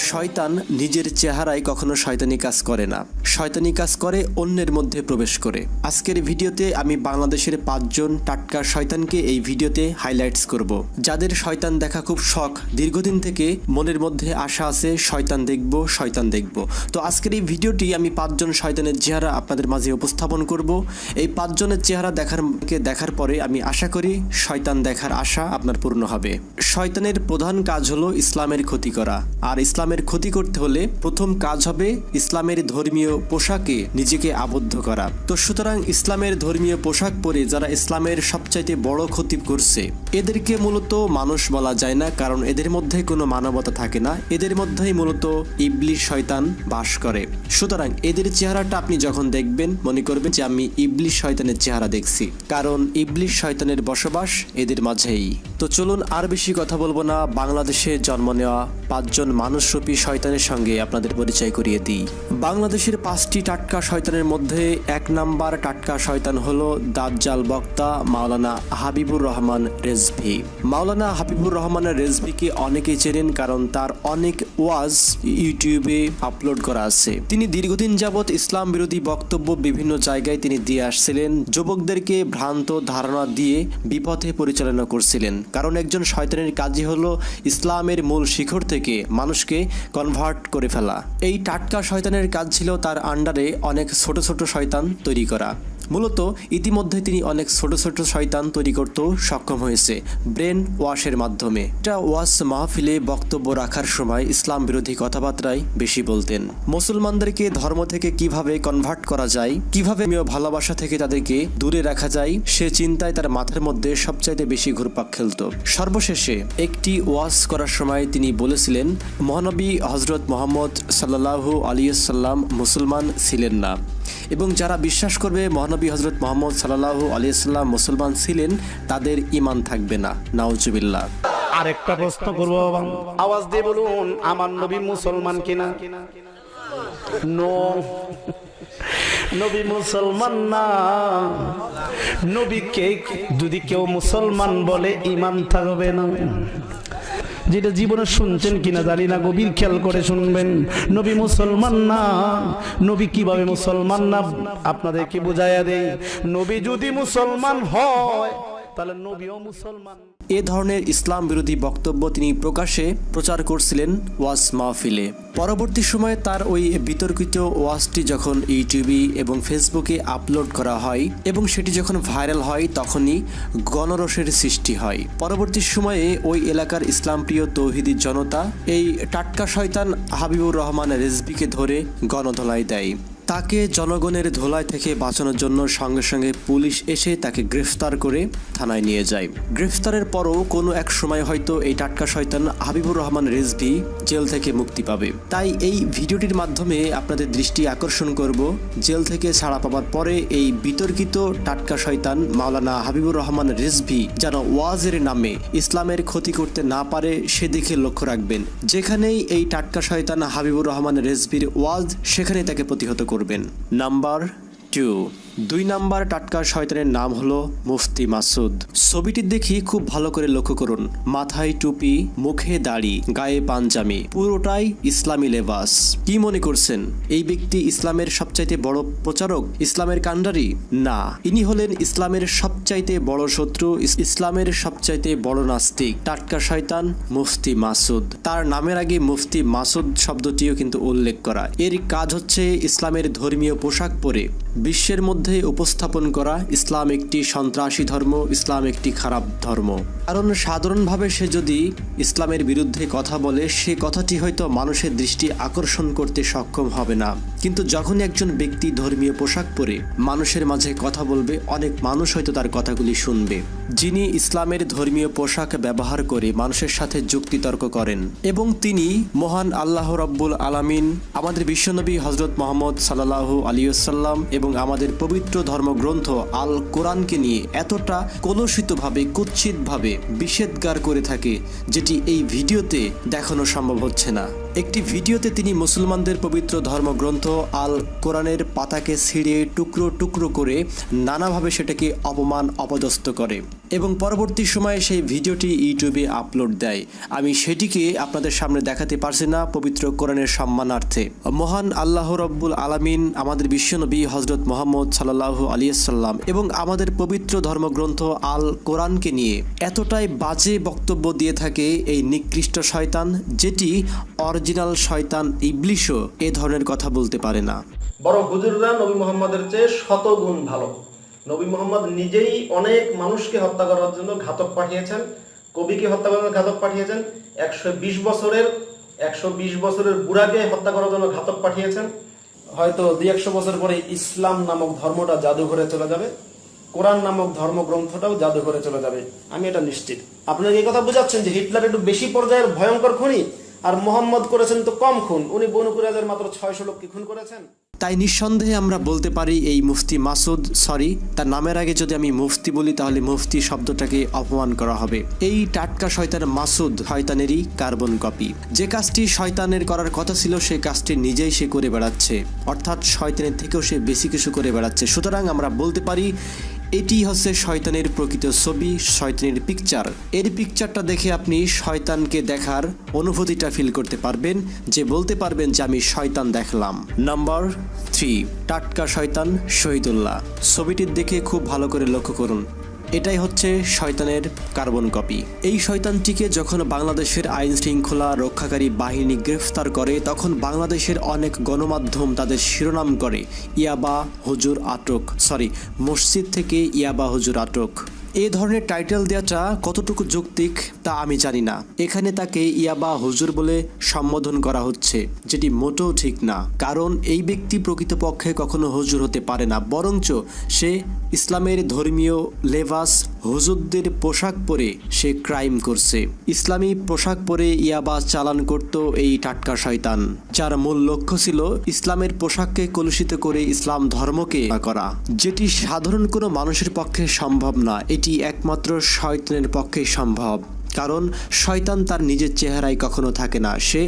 শয়তান নিজের চেহারায় কখনো শয়তানি কাজ করে না, শয়তানি কাজ করে অন্যের মধ্যে প্রবেশ করে। আজকের ভিডিওতে আমি বাংলাদেশের 5 জন টাটকা শয়তানকে এই ভিডিওতে হাইলাইটস করব, যাদের শয়তান দেখা খুব শখ, দীর্ঘদিন থেকে মনের মধ্যে আশা আছে শয়তান দেখব। তো আজকের এই ভিডিওটি আমি 5 জন শয়তানের চেহারা আপনাদের মাঝে উপস্থাপন করব। এই 5 জনের চেহারা দেখার পরে আমি আশা করি শয়তান দেখার আশা আপনার পূর্ণ হবে। শয়তানের প্রধান কাজ হলো ইসলামের ক্ষতি করা, আর ইসলামের ক্ষতি করতে হলে প্রথম কাজ হবে ইসলামের ধর্মীয় পোশাকে নিজেকে আবদ্ধ করা। তো সুতরাং ইসলামের ধর্মীয় পোশাক পরে যারা ইসলামের সবচাইতে বড় ক্ষতি করছে, এদেরকে মূলত মানুষ বলা যায় না, কারণ এদের মধ্যে কোনো মানবতা থাকে না, এদের মধ্যেই মূলত ইবলিশ শয়তান বাস করে। সুতরাং এদের চেহারাটা আপনি যখন দেখবেন মনে করবেন যে আমি ইবলিশ শয়তানের চেহারা দেখছি, কারণ ইবলিশ শয়তানের বসবাস এদের মাঝেই। তো চলুন আর বেশি কথা বলবো না, বাংলাদেশে জন্ম নেওয়া 5 জন মানুষরূপী শয়তানের সঙ্গে আপনাদের পরিচয় করিয়ে দিই। বাংলাদেশের 5টি টাটকা শয়তানের মধ্যে 1 নাম্বার টাটকা শয়তান হলো দাজ্জাল বক্তা মাওলানা হাবিবুর রহমান রেজভী। মাওলানা হাবিবুর রহমান রেজভীকে অনেকেই চেনেন, কারণ তার অনেক ওয়াজ ইউটিউবে আপলোড করা আছে। তিনি দীর্ঘদিন যাবৎ ইসলাম বিরোধী বক্তব্য বিভিন্ন জায়গায় তিনি দিয়ে আসছিলেন, যুবকদেরকে ভ্রান্ত ধারণা দিয়ে বিপথে পরিচালনা করছিলেন। কারণ একজন শয়তানের কাজই হলো ইসলামের মূল শিখর থেকে মানুষকে কনভার্ট করে ফেলা। এই টাটকা শয়তানের কাজ ছিল তার আন্ডারে অনেক ছোট ছোট শয়তান তৈরি করা। মূলত ইতিমধ্যে তিনি অনেক ছোট ছোট শয়তান তৈরি করতেও সক্ষম হয়েছে ব্রেন ওয়াশের মাধ্যমে। এটা ওয়াজ মাহফিলে বক্তব্য রাখার সময় ইসলাম বিরোধী কথাবার্তায় বেশি বলতেন। মুসলমানদেরকে ধর্ম থেকে কিভাবে কনভার্ট করা যায়, কিভাবে ভালোবাসা থেকে তাদেরকে দূরে রাখা যায়, সে চিন্তায় তার মাথার মধ্যে সবচাইতে বেশি ঘুরপাক খেলত। সর্বশেষে একটি ওয়াজ করার সময় তিনি বলেছিলেন, মহানবী হযরত মুহাম্মদ সাল্লাল্লাহু আলাইহি ওয়াসাল্লাম মুসলমান ছিলেন না, এবং যারা বিশ্বাস করবে মহানবী হযরত মুহাম্মদ সাল্লাল্লাহু আলাইহি ওয়াসাল্লাম মুসলমান ছিলেন, তাদের ঈমান থাকবে না। নাউজুবিল্লাহ। আরেকটা প্রশ্ন করব, আওয়াজ দিয়ে বলুন, আমার নবী মুসলমান কিনা? নো, নবী মুসলমান না। নবীকে যদি কেউ মুসলমান বলে ঈমান থাকবে না। যেটা জীবনে শুনছেন কিনা জানি না, গভীর খেয়াল করে শুনবেন। নবী মুসলমান না। নবী কিভাবে মুসলমান না আপনাদেরকে বুঝাইয়া দেই। নবী যদি মুসলমান হয় তাহলে নবীও মুসলমান। এ ধরনের ইসলাম বিরোধী বক্তব্য তিনি প্রকাশ্যে প্রচার করছিলেন ওয়াজ মাহফিলে। পরবর্তী সময়ে তার ওই বিতর্কিত ওয়াজটি যখন ইউটিউবে এবং ফেসবুকে আপলোড করা হয় এবং সেটি যখন ভাইরাল হয়, তখনই গণরোষের সৃষ্টি হয়। পরবর্তী সময়ে ওই এলাকার ইসলাম প্রিয় তৌহিদি জনতা এই টাটকা শয়তান হাবিবুর রহমান রেজভীকে ধরে গণধোলাই দেয়। তাকে জনগণের ধোলাই থেকে বাঁচানোর জন্য সঙ্গে সঙ্গে পুলিশ এসে তাকে গ্রেফতার করে থানায় নিয়ে যায়। গ্রেফতারের পরও কোনো এক সময় হয়তো এই টাটকা শয়তান হাবিবুর রহমান রেজভী জেল থেকে মুক্তি পাবে। তাই এই ভিডিওটির মাধ্যমে আপনাদের দৃষ্টি আকর্ষণ করব, জেল থেকে ছাড়া পাওয়ার পরে এই বিতর্কিত টাটকা শয়তান মাওলানা হাবিবুর রহমান রেজভী যেন ওয়াজের নামে ইসলামের ক্ষতি করতে না পারে সেদিকে লক্ষ্য রাখবেন। যেখানেই এই টাটকা শয়তান হাবিবুর রহমান রেজভীর ওয়াজ, সেখানে তাকে প্রতিহত করবেন। নাম্বার 2 নাম্বার টাটকা শয়তানের নাম হলো মুফতি মাসুদ। ছবিটি দেখি খুব ভালো করে লক্ষ্য করুন। মাথায় টুপি, মুখে দাড়ি, গায়ে পাঞ্জামি, পুরোটাই ইসলামী লেবাস। কি মনে করছেন এই ব্যক্তি ইসলামের সবচাইতে বড় প্রচারক, ইসলামের কান্ডারি? না, ইনি হলেন ইসলামের সবচাইতে বড় শত্রু, ইসলামের সবচাইতে বড় নাস্তিক, টাটকা শয়তান মুফতি মাসুদ। তার নামের আগে মুফতি মাসুদ শব্দটিও কিন্তু উল্লেখ করা। এর কাজ হচ্ছে ইসলামের ধর্মীয় পোশাক পরে বিশ্বের মধ্যে উপস্থাপন করা ইসলাম একটি সন্ত্রাসী ধর্ম, ইসলাম একটি খারাপ ধর্ম। কারণ সাধারণভাবে সে যদি ইসলামের বিরুদ্ধে কথা বলে, সে কথাটি হয়তো মানুষের দৃষ্টি আকর্ষণ করতে সক্ষম হবে না, কিন্তু যখন একজন ব্যক্তি ধর্মীয় পোশাক পরে মানুষের মাঝে কথা বলবে, অনেক মানুষ হয়তো তার কথাগুলি শুনবে। যিনি ইসলামের ধর্মীয় পোশাক ব্যবহার করে মানুষের সাথে যুক্তিতর্ক করেন, এবং তিনি মহান আল্লাহ রাব্বুল আলামিন, আমাদের বিশ্বনবী হযরত মুহাম্মদ সাল্লাল্লাহু আলাইহি ওয়াসাল্লাম এবং আমাদের পবিত্র ধর্মগ্রন্থ আল কোরআনকে নিয়ে এতটা কলুষিতভাবে, কুৎসিতভাবে বিষেধগার করে থাকে, যেটি এই ভিডিওতে দেখানো সম্ভব হচ্ছে না। একটি ভিডিওতে তিনি মুসলমানদের পবিত্র ধর্মগ্রন্থ আল কোরআনের পাতাকে ছিঁড়ে টুকরো টুকরো করে নানাভাবে সেটাকে অপমান অপদস্থ করে এবং পরবর্তী সময়ে সেই ভিডিওটি ইউটিউবে আপলোড দেয়। আমি সেটিকে আপনাদের সামনে দেখাতে পারছি না পবিত্র কোরআনের সম্মানার্থে। মহান আল্লাহ রব্বুল আলামিন আমাদের বিশ্বনবী হযরত মুহাম্মদ সাল্লাল্লাহু আলাইহি সাল্লাম এবং আমাদের পবিত্র ধর্মগ্রন্থ আল কোরআনকে নিয়ে এতটাই বাজে বক্তব্য দিয়ে থাকে এই নিকৃষ্ট শয়তান, যেটি অরিজিনাল শয়তান ইবলিশও এ ধরনের কথা বলতে পারে না। বড় হুজুররা নবী মুহাম্মাদের চেয়ে শতগুণ ভালো। নবী মুহাম্মদ নিজেই অনেক মানুষকে হত্যা করার জন্য ঘাতক পাঠিয়েছেন, কবিকে হত্যা করার জন্য ঘাতক পাঠিয়েছেন, 120 বছরের বুড়াকে হত্যা করার জন্য ঘাতক পাঠিয়েছেন। হয়তো 200 বছর পরে ইসলাম নামক ধর্মটা জাদুঘরে চলে যাবে, কোরআন নামক ধর্মগ্রন্থটাও জাদুঘরে চলে যাবে, আমি এটা নিশ্চিত। আপনারা এই কথা বুঝাচ্ছেন যে হিটলার একটু বেশি পর্যায়ের ভয়ঙ্কর খুনি, আর মোহাম্মদ করেছেন তো কম খুন। উনি বনু কুরাইজার মাত্র 600 লোককে খুন করেছেন। তাই নিঃসন্দেহে আমরা বলতে পারি এই মুফতি মাসুদ, তার নামের আগে যদি আমি মুফতি বলি তাহলে মুফতি শব্দটাকে অপমান করা হবে। এই টাটকা শয়তান মাসুদ শয়তানেরই কার্বন কপি। যে কাজটি শয়তানের করার কথা ছিল সেই কাজটি নিজেই সে করে বেড়াচ্ছে, অর্থাৎ শয়তানের থেকেও সে বেশি কিছু করে বেড়াচ্ছে। সুতরাং আমরা বলতে পারি এটি হচ্ছে শয়তানের প্রকৃত ছবি, শয়তানের পিকচার। এর পিকচারটা দেখে আপনি শয়তানকে দেখার অনুভূতিটা ফিল করতে পারবেন, যে বলতে পারবেন যে আমি শয়তান দেখলাম। নাম্বার 3, টাটকা শয়তান শহীদুল্লাহ। ছবিটির দিকে খুব ভালো করে লক্ষ্য করুন, এটাই হচ্ছে শয়তানের কার্বন কপি। এই শয়তানটিকে যখন বাংলাদেশের আইন শৃঙ্খলা রক্ষাকারী বাহিনী গ্রেফতার করে তখন বাংলাদেশের অনেক গণমাধ্যম তাদের শিরোনাম করে ইয়াবা হুজুর আটক, মসজিদ থেকে ইয়াবা হুজুর আটক। এই ধরনের টাইটেল দেওয়াটা কতটুকু যৌক্তিক তা আমি জানি না। এখানে তাকে ইয়াবা হুজুর বলে সম্বোধন করা হচ্ছে, যেটি মোটেও ঠিক না। কারণ এই ব্যক্তি প্রকৃতপক্ষে কখনো হুজুর হতে পারে না, বরঞ্চ সে ইসলামের ধর্মীয় লেবাস হুজুরদের পোশাক পরে সে ক্রাইম করছে। ইসলামী পোশাক পরে ইয়াবা চালান করত এই টাটকা শয়তান, যার মূল লক্ষ্য ছিল ইসলামের পোশাককে কলুষিত করে ইসলাম ধর্মকে করা, যেটি সাধারণ কোনো মানুষের পক্ষে সম্ভব না। এটি একমাত্র শয়তানের পক্ষেই সম্ভব, কারণ শয়তান তার নিজের চেহারায় কখনো থাকে না। সে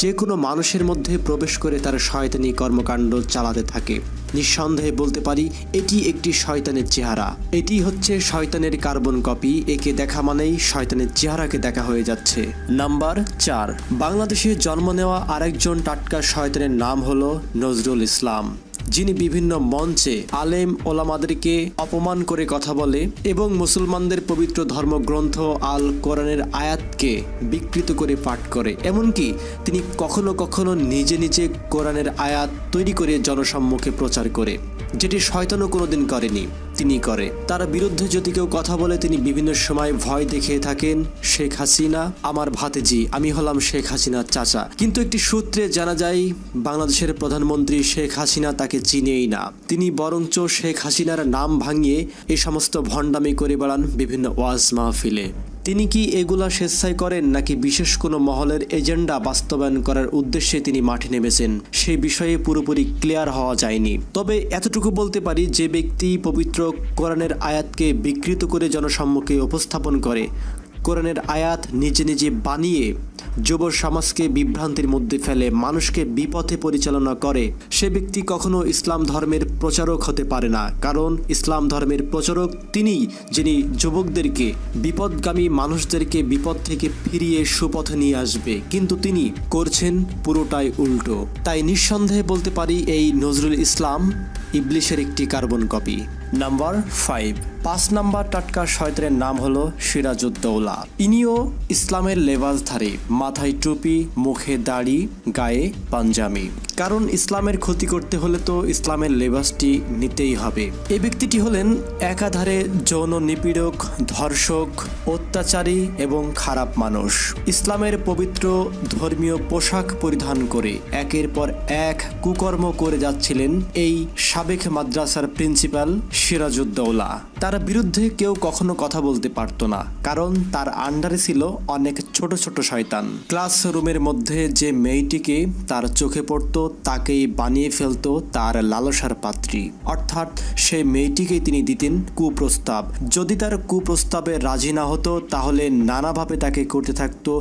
যে কোনো মানুষের মধ্যে প্রবেশ করে তার শয়তানি কর্মকাণ্ড চালাতে থাকে। নিঃসন্দেহে বলতে পারি এটি একটি শয়তানের চেহারা। এটি হচ্ছে শয়তানের কার্বন কপি। একে দেখা মানেই শয়তানের চেহারাকে দেখা হয়ে যাচ্ছে। নাম্বার 4, বাংলাদেশে জন্ম নেওয়া আরেকজন টাটকা শয়তানের নাম হলো নজরুল ইসলাম, যিনি বিভিন্ন মঞ্চে আলেম ওলামাদেরকে অপমান করে কথা বলে এবং মুসলমানদের পবিত্র ধর্মগ্রন্থ আল কোরআনের আয়াতকে বিকৃত করে পাঠ করে। এমনকি তিনি কখনো কখনো নিজে নিজে কোরআনের আয়াত তৈরি করে জনসম্মুখে প্রচার করে, যেটি শয়তানও কোনোদিন করেনি, তিনি করে। তার বিরুদ্ধে যদি কেউ কথা বলে তিনি বিভিন্ন সময় ভয় দেখিয়ে থাকেন, শেখ হাসিনা আমার ভাতিজি, আমি হলাম শেখ হাসিনার চাচা। কিন্তু একটি সূত্রে জানা যায় বাংলাদেশের প্রধানমন্ত্রী শেখ হাসিনা তাকে চিনেই না। তিনি বরঞ্চ শেখ হাসিনার নাম ভাঙিয়ে এই সমস্ত ভণ্ডামি করে বেড়ান বিভিন্ন ওয়াজ মাহফিলে। তিনি কি এগুলা স্বেচ্ছায় করেন নাকি বিশেষ কোনো মহলের এজেন্ডা বাস্তবায়ন করার উদ্দেশ্যে তিনি মাঠে নেমেছেন সেই বিষয়ে পুরোপুরি ক্লিয়ার হওয়া যায়নি। তবে এতটুকু বলতে পারি, যে ব্যক্তি পবিত্র কোরআনের আয়াতকে বিকৃত করে জনসম্মুখে উপস্থাপন করে, কোরআনের আয়াত নিজে নিজে বানিয়ে যুব সমাজকে বিভ্রান্তির মধ্যে ফেলে, মানুষকে বিপথে পরিচালনা করে, সে ব্যক্তি কখনো ইসলাম ধর্মের প্রচারক হতে পারে না। কারণ ইসলাম ধর্মের প্রচারক তিনি, যিনি যুবকদেরকে, বিপদগামী মানুষদেরকে বিপদ থেকে ফিরিয়ে সুপথে নিয়ে আসবে, কিন্তু তিনি করছেন পুরোটাই উল্টো। তাই নিঃসন্দেহে বলতে পারি এই নজরুল ইসলাম ইবলিশের একটি কার্বন কপি। নাম্বার 5 নাম্বার টাটকা শয়তানের নাম হলো সিরাজউদ্দৌলা। ইনিও ইসলামের লেবাসধারী, মাথায় টুপি, মুখে দাড়ি, গায়ে পাঞ্জামি। কারণ ইসলামের ক্ষতি করতে হলে তো ইসলামের লেবাসটি নিতেই হবে। এই ব্যক্তিটি হলেন একাধারে যৌন নিপীড়ক, ধর্ষক, অত্যাচারী এবং খারাপ মানুষ। ইসলামের পবিত্র ধর্মীয় পোশাক পরিধান করে একের পর এক কুকর্ম করে যাচ্ছিলেন এই সাবেক মাদ্রাসার প্রিন্সিপাল সিরাজউদ্দৌলা। তার বিরুদ্ধে কেউ কখনো কথা বলতে পারতো না, কারণ তার আন্ডারে ছিল অনেক ছোট ছোট শয়তান। ক্লাসরুমের মধ্যে যে মেয়েটিকে তার চোখে পড়তো তাকেই বানিয়ে ফেলতো তার লালসার পাত্রী, অর্থাৎ সেই মেয়েটিকেই তিনি দিতেন কুপ্রস্তাব। যদি তার কুপ্রস্তাবে রাজি না হতো তাহলে নানাভাবে তাকে করতে থাকতো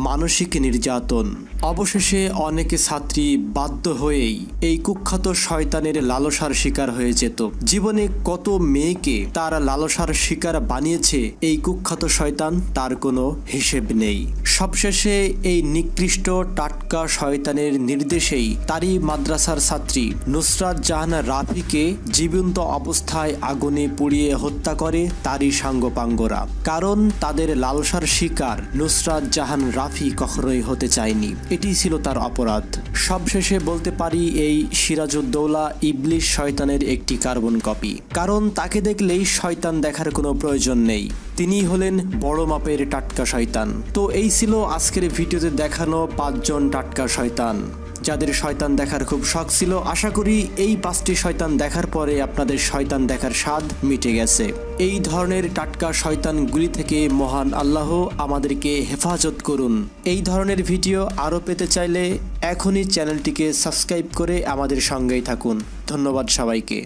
মানসিক নির্যাতন। অবশেষে অনেকে ছাত্রী বাধ্য হয়েই এই কুখ্যাত শয়তানের লালসার শিকার হয়ে যেত। জীবনে কত মেয়েকে তার লালসার শিকার বানিয়েছে এই কুখ্যাত শয়তান, তার কোনো হিসেব নেই। সবশেষে এই নিকৃষ্ট টাটকা শয়তানের নির্দেশেই তারই মাদ্রাসার ছাত্রী নুসরাত জাহান রাফিকে জীবন্ত অবস্থায় আগুনে পুড়িয়ে হত্যা করে তারই সাঙ্গপাঙ্গরা। কারণ তাদের লালসার শিকার নুসরাত জাহান রাফি কখনোই হতে চায়নি, এটি ছিল তার অপরাধ। সবশেষে বলতে পারি এই সিরাজউদ্দৌলা ইবলিশ শয়তানের একটি কার্বন কপি, কারণ তাকে দেখলেই শয়তান দেখার কোনো প্রয়োজন নেই। তিনি হলেন বড় মাপের টাটকা শয়তান। তো এই ছিল আজকের ভিডিওতে দেখানো 5 জন টাটকা শয়তান, যাদের শয়তান দেখার খুব শখ ছিল। আশা করি এই 5টি শয়তান দেখার পরে আপনাদের শয়তান দেখার স্বাদ মিটে গেছে। এই ধরনের টাটকা শয়তানগুলি থেকে মহান আল্লাহ আমাদেরকে হেফাজত করুন। এই ধরনের ভিডিও আরও পেতে চাইলে এখনই চ্যানেলটিকে সাবস্ক্রাইব করে আমাদের সঙ্গেই থাকুন। ধন্যবাদ সবাইকে।